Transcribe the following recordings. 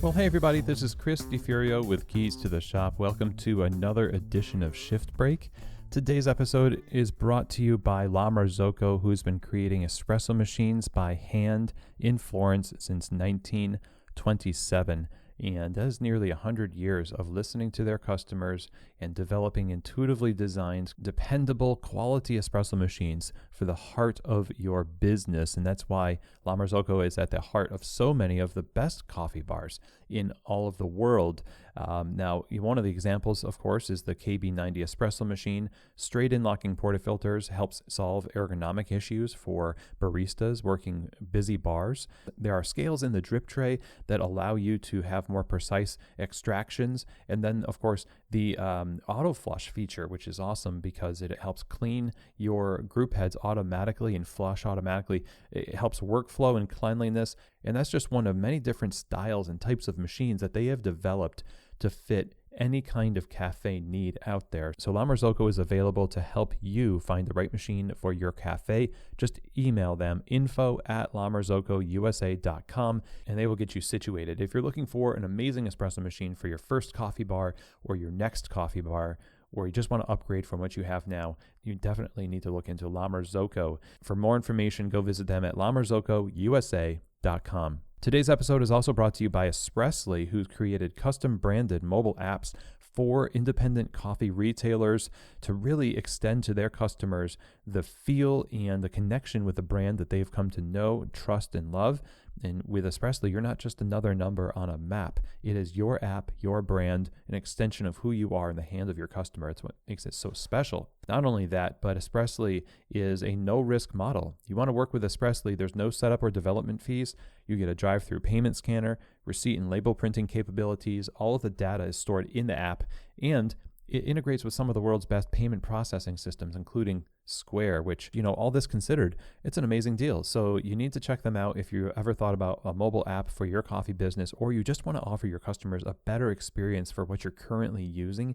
Well, hey everybody, this is Chris DiFurio with Keys to the Shop. Welcome to another edition of Shift Break. Today's episode is brought to you by Merzoco, who's been creating espresso machines by hand in Florence since 1927. And that is nearly 100 years of listening to their customers and developing intuitively designed, dependable, quality espresso machines for the heart of your business. And that's why La Merzoco is at the heart of so many of the best coffee bars in all of the world. Now, one of the examples, of course, is the KB90 espresso machine. Straight-in locking portafilters helps solve ergonomic issues for baristas working busy bars. There are scales in the drip tray that allow you to have more precise extractions. And then, of course, the auto flush feature, which is awesome because it helps clean your group heads automatically and flush automatically. It helps workflow and cleanliness. And that's just one of many different styles and types of machines that they have developed to fit any kind of cafe need out there. So La Merzoco is available to help you find the right machine for your cafe. Just email them info@lamerzocousa.com and they will get you situated. If you're looking for an amazing espresso machine for your first coffee bar or your next coffee bar, or you just want to upgrade from what you have now, you definitely need to look into La Merzoco. For more information, go visit them at lamerzocousa.com. Today's episode is also brought to you by Espressly, who's created custom-branded mobile apps for independent coffee retailers to really extend to their customers the feel and the connection with the brand that they've come to know, trust, and love. And with Espressly, you're not just another number on a map. It is your app, your brand, an extension of who you are in the hand of your customer. It's what makes it so special. Not only that, but Espressly is a no-risk model. You want to work with Espressly, there's no setup or development fees. You get a drive-through payment scanner, receipt and label printing capabilities. All of the data is stored in the app, and it integrates with some of the world's best payment processing systems, including Square, which, all this considered, it's an amazing deal. So you need to check them out if you ever thought about a mobile app for your coffee business, or you just want to offer your customers a better experience for what you're currently using.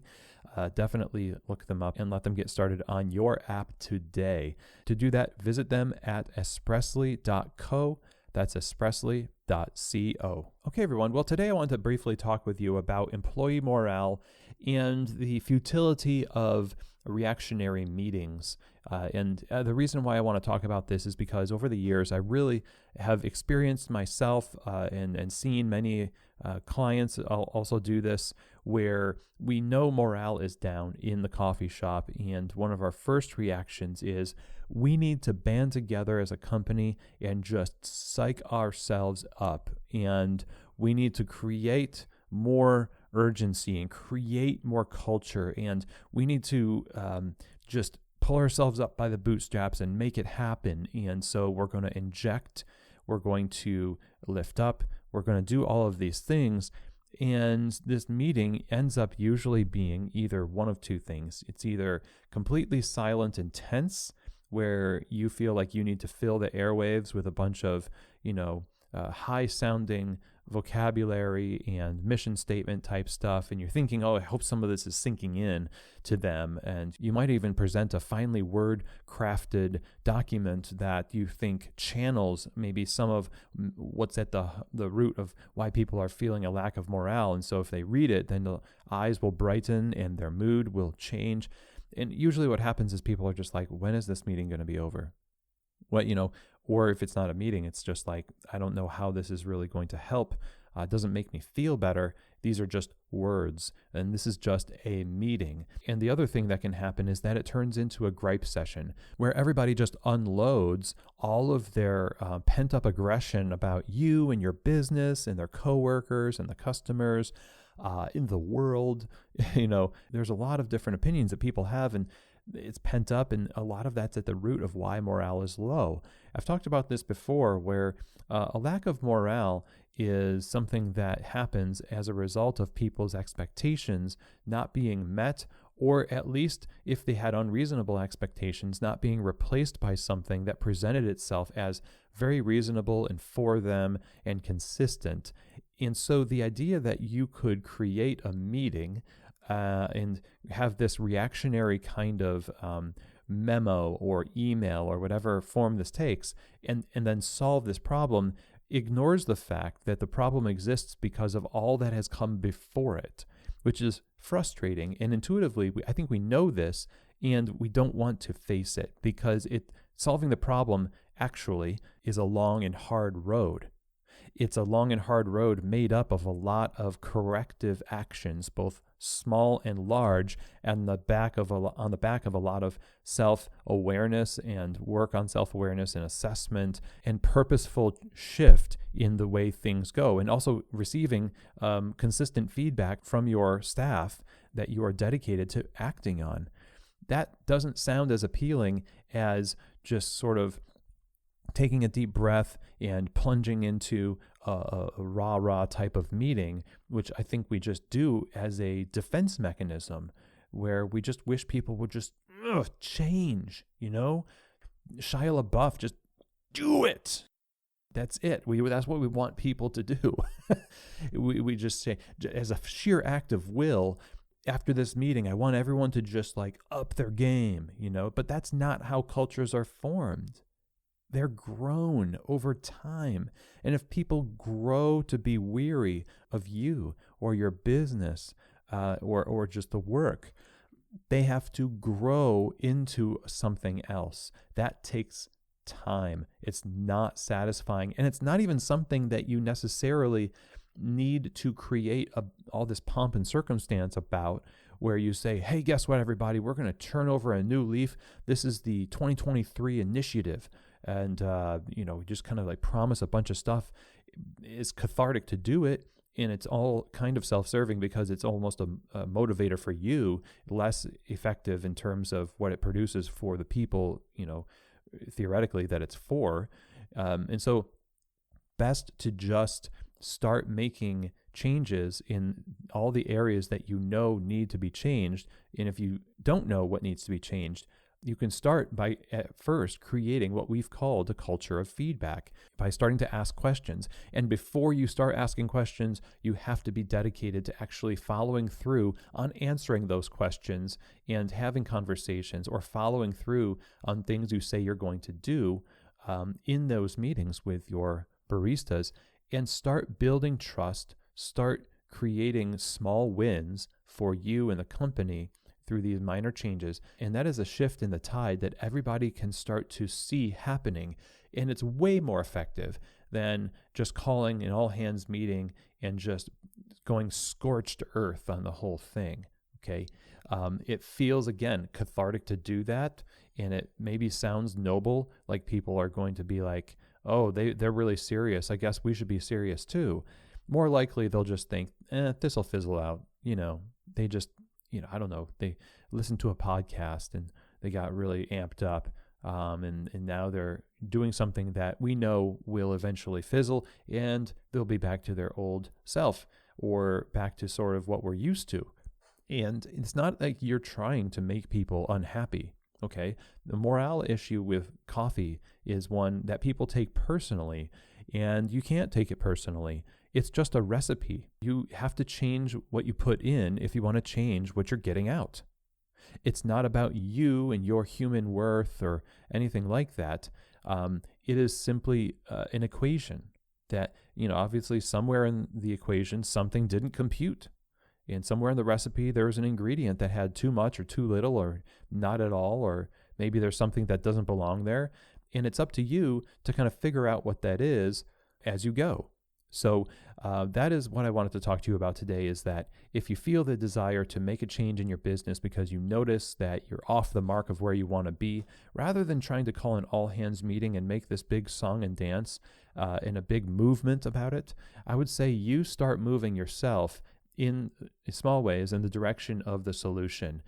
Definitely look them up and let them get started on your app today. To do that, visit them at espressly.co. That's espressly.co. Okay, everyone. Well, today I want to briefly talk with you about employee morale and the futility of reactionary meetings. The reason why I want to talk about this is because over the years, I really have experienced myself and seen many clients also do this, where we know morale is down in the coffee shop. And one of our first reactions is we need to band together as a company and just psych ourselves up. And we need to create more urgency and create more culture. And we need to just pull ourselves up by the bootstraps and make it happen. And so we're going to inject, we're going to lift up, we're going to do all of these things. And this meeting ends up usually being either one of two things. It's either completely silent and tense, where you feel like you need to fill the airwaves with a bunch of, high-sounding vocabulary and mission statement type stuff, and you're thinking, I hope some of this is sinking in to them. And you might even present a finely word-crafted document that you think channels maybe some of what's at the root of why people are feeling a lack of morale. And so if they read it, then the eyes will brighten and their mood will change. And usually what happens is people are just like, when is this meeting going to be over? Or if it's not a meeting, it's just like, I don't know how this is really going to help. It doesn't make me feel better. These are just words, and this is just a meeting. And the other thing that can happen is that it turns into a gripe session where everybody just unloads all of their pent-up aggression about you and your business and their coworkers and the customers in the world. There's a lot of different opinions that people have, and it's pent up, and a lot of that's at the root of why morale is low. I've talked about this before, where a lack of morale is something that happens as a result of people's expectations not being met, or at least if they had unreasonable expectations, not being replaced by something that presented itself as very reasonable and for them and consistent. And so the idea that you could create a meeting and have this reactionary kind of memo or email or whatever form this takes, and then solve this problem, ignores the fact that the problem exists because of all that has come before it, which is frustrating. And intuitively, I think we know this, and we don't want to face it because solving the problem actually is a long and hard road. It's a long and hard road made up of a lot of corrective actions, both small and large, and on the back of a lot of self-awareness and work on self-awareness and assessment and purposeful shift in the way things go, and also receiving consistent feedback from your staff that you are dedicated to acting on. That doesn't sound as appealing as just sort of taking a deep breath and plunging into a rah-rah type of meeting, which I think we just do as a defense mechanism, where we just wish people would just change, Shia LaBeouf, just do it. That's it. That's what we want people to do. we just say, as a sheer act of will, after this meeting, I want everyone to just up their game, but that's not how cultures are formed. They're grown over time. And if people grow to be weary of you or your business or just the work, they have to grow into something else. That takes time. It's not satisfying. And it's not even something that you necessarily need to create all this pomp and circumstance about, where you say, hey, guess what, everybody? We're going to turn over a new leaf. This is the 2023 initiative. And, we just kind of promise a bunch of stuff. It's cathartic to do it. And it's all kind of self-serving because it's almost a motivator for you, less effective in terms of what it produces for the people, theoretically, that it's for. And so best to just start making changes in all the areas that need to be changed. And if you don't know what needs to be changed, you can start by at first creating what we've called a culture of feedback by starting to ask questions. And before you start asking questions, you have to be dedicated to actually following through on answering those questions and having conversations, or following through on things you say you're going to do in those meetings with your baristas, and start building trust, start creating small wins for you and the company through these minor changes. And that is a shift in the tide that everybody can start to see happening. And it's way more effective than just calling an all-hands meeting and just going scorched earth on the whole thing, okay? It feels, again, cathartic to do that, and it maybe sounds noble, like people are going to be like, oh, they're really serious. I guess we should be serious too. More likely, they'll just think, this'll fizzle out. They just, I don't know, they listened to a podcast and they got really amped up. And now they're doing something that we know will eventually fizzle, and they'll be back to their old self, or back to sort of what we're used to. And it's not like you're trying to make people unhappy, okay? The morale issue with coffee is one that people take personally, and you can't take it personally. It's just a recipe. You have to change what you put in if you want to change what you're getting out. It's not about you and your human worth or anything like that. It is simply an equation that, obviously somewhere in the equation, something didn't compute. And somewhere in the recipe, there was an ingredient that had too much or too little or not at all, or maybe there's something that doesn't belong there. And it's up to you to kind of figure out what that is as you go. So that is what I wanted to talk to you about today, is that if you feel the desire to make a change in your business because you notice that you're off the mark of where you want to be, rather than trying to call an all-hands meeting and make this big song and dance and a big movement about it, I would say you start moving yourself in small ways in the direction of the solution.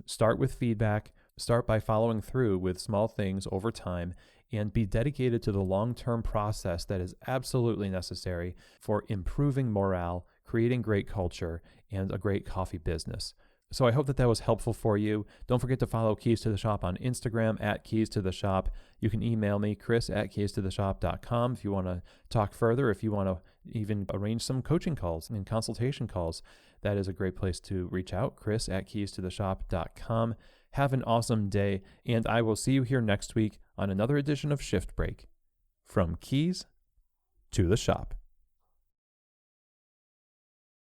Start with feedback, start by following through with small things over time, and be dedicated to the long-term process that is absolutely necessary for improving morale, creating great culture, and a great coffee business. So I hope that was helpful for you. Don't forget to follow Keys to the Shop on Instagram @KeysToTheShop. You can email me, chris@keystotheshop.com, if you want to talk further, if you want to even arrange some coaching calls and consultation calls. That is a great place to reach out, chris@keystotheshop.com. Have an awesome day, and I will see you here next week on another edition of Shift Break. From Keys to the shop.